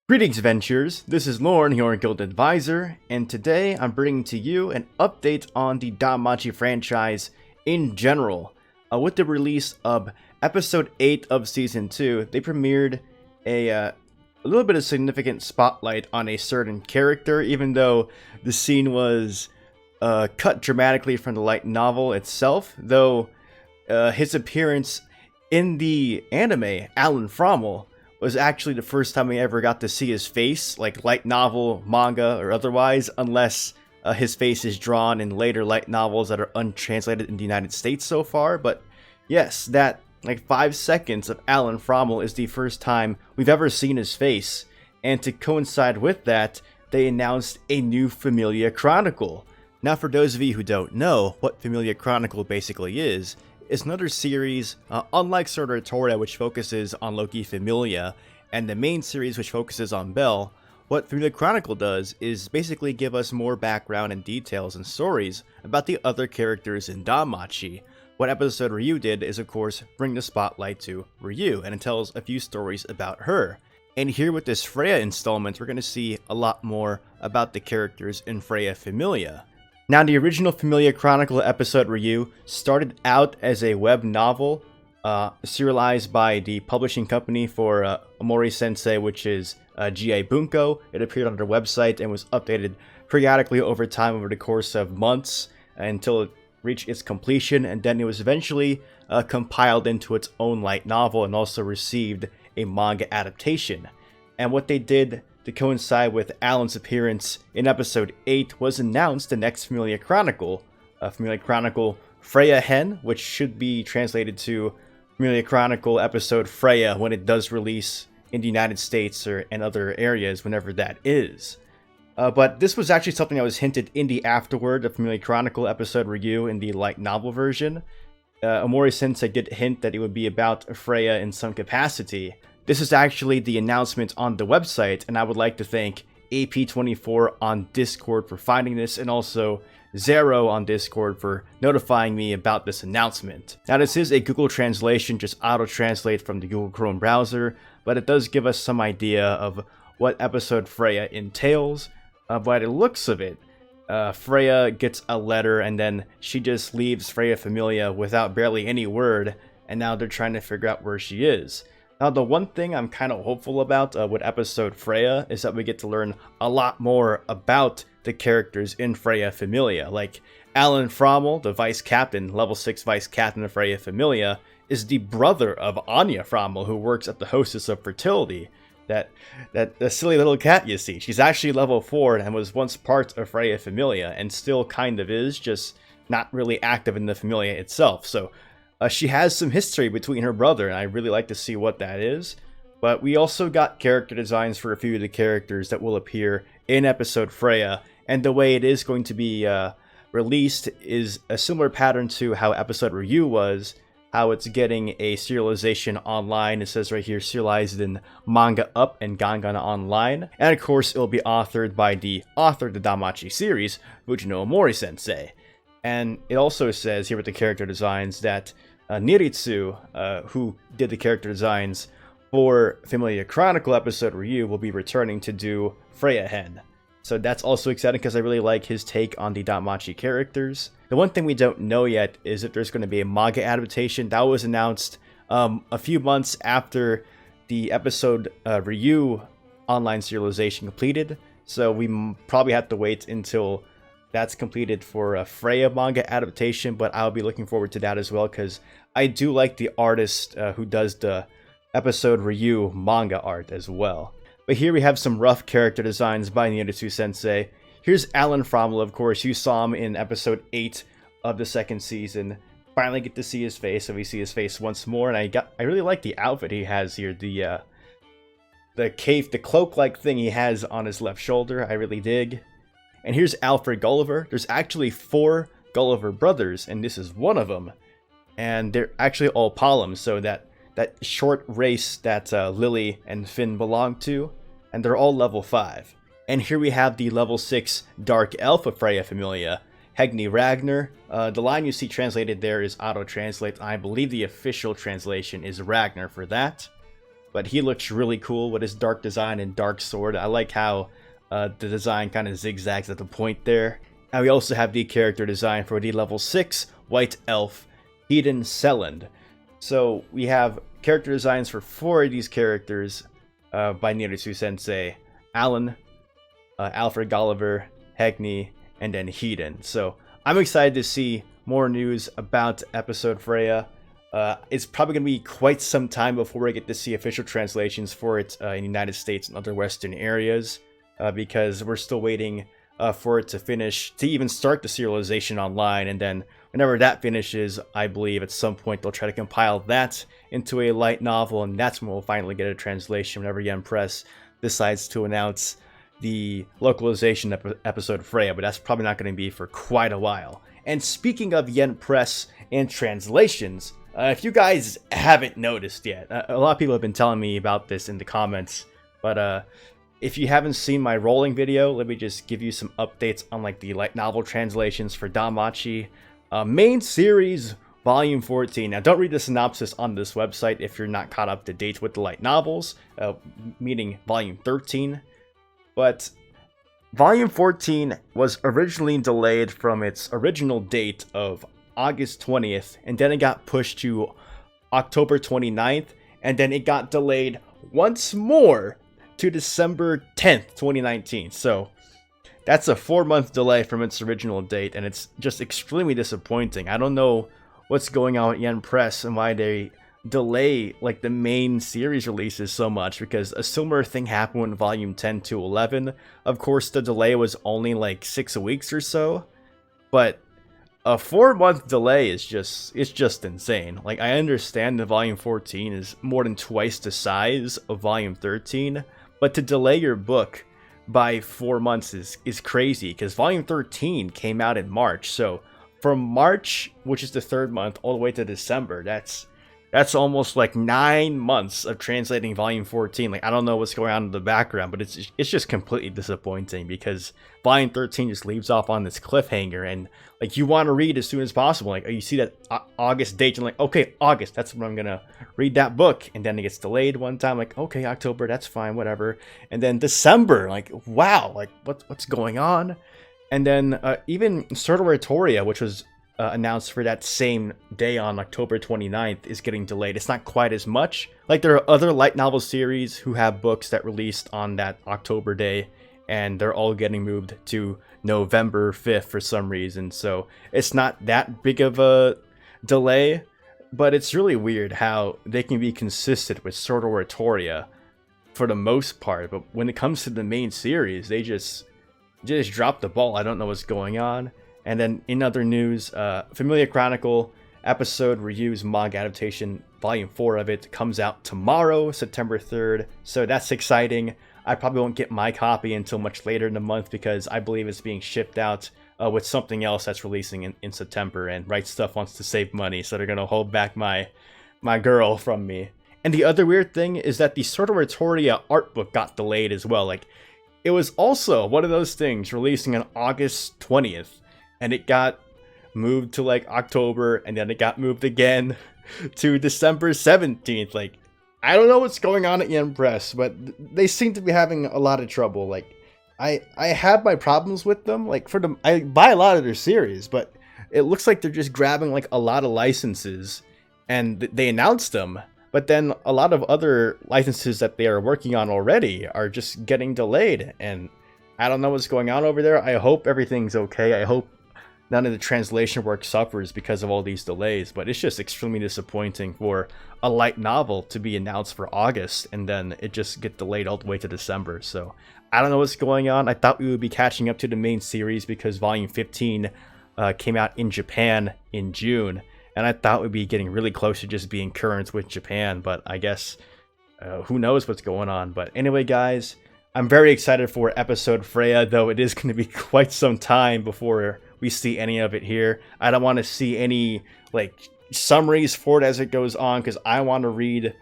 Greetings, Ventures. This is Lorne, your Guild Advisor, and today I'm bringing to you an update on the DanMachi franchise in general. With the release of Episode 8 of Season 2, they premiered a little bit of significant spotlight on a certain character, even though the scene was cut dramatically from the light novel itself, though his appearance in the anime, Alan Frommel, was actually the first time we ever got to see his face, like light novel, manga, or otherwise, unless his face is drawn in later light novels that are untranslated in the United States so far. But yes, that like 5 seconds of Alan Frommel is the first time we've ever seen his face. And to coincide with that, they announced a new Familia Chronicle. Now, for those of you who don't know what Familia Chronicle basically is another series, unlike Sword Art Toria, which focuses on Loki Familia, and the main series, which focuses on Bell. What Familia Chronicle does is basically give us more background and details and stories about the other characters in DanMachi. What episode Ryu did is, of course, bring the spotlight to Ryu, and it tells a few stories about her. And here with this Freya installment, we're going to see a lot more about the characters in Freya Familia. Now, the original Familia Chronicle episode Ryu started out as a web novel, serialized by the publishing company for Omori Sensei, which is GA Bunko. It appeared on their website and was updated periodically over time over the course of months until it reached its completion, and then it was eventually compiled into its own light novel and also received a manga adaptation. And what they did to coincide with Alan's appearance in episode 8 was announced the next Familia Chronicle, Familia Chronicle Freya-hen, which should be translated to Familia Chronicle episode Freya when it does release in the United States and other areas whenever that is. But this was actually something that was hinted in the afterword of Familia Chronicle episode Ryu in the light novel version. Omori Sensei did hint that it would be about Freya in some capacity. This is actually the announcement on the website, and I would like to thank AP24 on Discord for finding this, and also Zero on Discord for notifying me about this announcement. Now, this is a Google translation, just auto-translate from the Google Chrome browser, but it does give us some idea of what episode Freya entails. By the looks of it, Freya gets a letter, and then she just leaves Freya Familia without barely any word, and now they're trying to figure out where she is. Now, the one thing I'm kind of hopeful about with episode Freya is that we get to learn a lot more about the characters in Freya Familia. Like, Alan Frommel, the vice captain, level 6 vice captain of Freya Familia, is the brother of Anya Frommel, who works at the Hostess of Fertility. That silly little cat you see. She's actually level 4 and was once part of Freya Familia, and still kind of is, just not really active in the Familia itself. So, she has some history between her brother, and I really like to see what that is. But we also got character designs for a few of the characters that will appear in episode Freya, and the way it is going to be released is a similar pattern to how episode Ryu was, how it's getting a serialization online. It says right here, serialized in Manga Up and Gangan Online. And of course, it'll be authored by the author of the DanMachi series, Fujino Omori Sensei. And it also says here with the character designs that Niritsu, who did the character designs for Familia Chronicle episode Ryu, will be returning to do Freya-hen. So that's also exciting because I really like his take on the DanMachi characters. The one thing we don't know yet is if there's going to be a manga adaptation. That was announced a few months after the episode Ryu online serialization completed. So we probably have to wait until that's completed for a Freya manga adaptation, but I'll be looking forward to that as well because I do like the artist who does the episode Ryu manga art as well. But here we have some rough character designs by Niritsu Sensei. Here's Alan Frommel, of course. You saw him in episode 8 of the second season. Finally get to see his face, so we see his face once more, and I really like the outfit he has here. The cloak-like thing he has on his left shoulder, I really dig. And here's Alfred Gulliver. There's actually 4 Gulliver brothers, and this is one of them. And they're actually all Palms, so that short race that Lily and Finn belong to, and they're all level 5. And here we have the level 6 Dark Elf of Freya Familia, Hegni Ragnar. The line you see translated there is auto-translate. I believe the official translation is Ragnar for that. but he looks really cool with his dark design and dark sword. I like how the design kind of zigzags at the point there. And we also have the character design for the level 6 White Elf, Heden Selland. So we have character designs for 4 of these characters by Niritsu Sensei: Alan, Alfred Gulliver, Hegni, and then Heden. So I'm excited to see more news about episode Freya. It's probably going to be quite some time before we get to see official translations for it in the United States and other Western areas, because we're still waiting for it to finish, to even start the serialization online. And then whenever that finishes, I believe at some point they'll try to compile that into a light novel, and that's when we'll finally get a translation whenever Yen Press decides to announce the localization episode Freya, but that's probably not going to be for quite a while. And speaking of Yen Press and translations, if you guys haven't noticed yet, a lot of people have been telling me about this in the comments, but if you haven't seen my rolling video, let me just give you some updates on like the light novel translations for DanMachi. Main series volume 14. Now don't read the synopsis on this website if you're not caught up to date with the light novels, meaning volume 13. But volume 14 was originally delayed from its original date of August 20th, and then it got pushed to October 29th, and then it got delayed once more to December 10th, 2019. So that's a 4-month delay from its original date, and it's just extremely disappointing. I don't know what's going on with Yen Press and why they delay like the main series releases so much, because a similar thing happened with volume 10 to 11. Of course, the delay was only like 6 weeks or so, but a 4-month delay is just insane. Like, I understand that volume 14 is more than twice the size of volume 13, but to delay your book by 4 months is crazy, because volume 13 came out in March. So from March, which is the 3rd month, all the way to December, that's almost like 9 months of translating volume 14. Like, I don't know what's going on in the background, but it's just completely disappointing, because volume 13 just leaves off on this cliffhanger, and like, you want to read as soon as possible. Like, you see that August date, and like, okay, August, that's when I'm gonna read that book, and then it gets delayed one time. Like, okay, October, that's fine, whatever. And then December, like, wow, like what's going on? And then even Sword Art Toria, which was announced for that same day on October 29th, is getting delayed. It's not quite as much. Like, there are other light novel series who have books that released on that October day, and they're all getting moved to November 5th for some reason. So it's not that big of a delay, but it's really weird how they can be consistent with Sword Art Toria for the most part, but when it comes to the main series, they just drop the ball. I don't know what's going on. And then in other news, Familia Chronicle episode reviews manga adaptation, volume 4 of it comes out tomorrow, September 3rd. So that's exciting. I probably won't get my copy until much later in the month, because I believe it's being shipped out with something else that's releasing in September, and Right Stuff wants to save money, so they're going to hold back my girl from me. And the other weird thing is that the Sword Art Toria art book got delayed as well. Like, it was also one of those things releasing on August 20th, and it got moved to like October, and then it got moved again to December 17th. Like, I don't know what's going on at Yen Press, but they seem to be having a lot of trouble. Like, I have my problems with them. Like, I buy a lot of their series, but it looks like they're just grabbing like a lot of licenses, and they announced them, but then a lot of other licenses that they are working on already are just getting delayed, and I don't know what's going on over there. I hope everything's okay. I hope none of the translation work suffers because of all these delays, but it's just extremely disappointing for a light novel to be announced for August, and then it just get delayed all the way to December. So I don't know what's going on. I thought we would be catching up to the main series because volume 15 came out in Japan in June, and I thought we'd be getting really close to just being current with Japan, but I guess who knows what's going on. But anyway, guys, I'm very excited for episode Freya, though it is going to be quite some time before we see any of it here. I don't want to see any like summaries for it as it goes on, because I want to read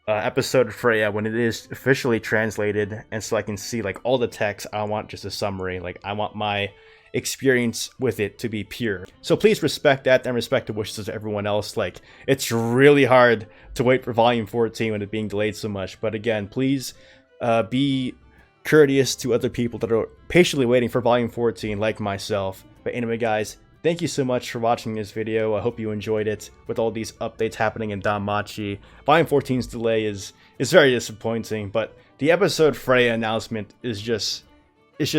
episode Freya when it is officially translated, and so I can see like all the text. I want just a summary. Like, I want my experience with it to be pure. So please respect that and respect the wishes of everyone else. Like, it's really hard to wait for Volume 14 when it's being delayed so much. But again, please be courteous to other people that are patiently waiting for Volume 14 like myself. But anyway, guys, thank you so much for watching this video. I hope you enjoyed it with all these updates happening in DanMachi. Volume 14's delay is very disappointing, but the episode Freya announcement is just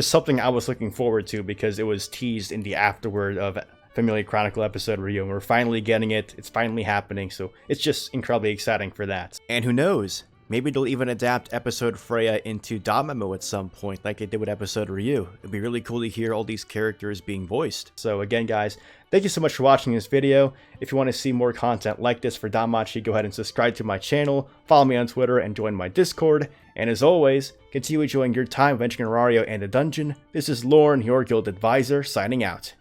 something I was looking forward to because it was teased in the afterword of Familia Chronicle episode review, and we're finally getting it. It's finally happening, so it's just incredibly exciting for that. And who knows? Maybe they'll even adapt episode Freya into DanMachi at some point, like they did with episode Ryu. It'd be really cool to hear all these characters being voiced. So again, guys, thank you so much for watching this video. If you want to see more content like this for DanMachi, go ahead and subscribe to my channel, follow me on Twitter, and join my Discord. And as always, continue enjoying your time venturing Aurario and the dungeon. This is Lorne, your guild advisor, signing out.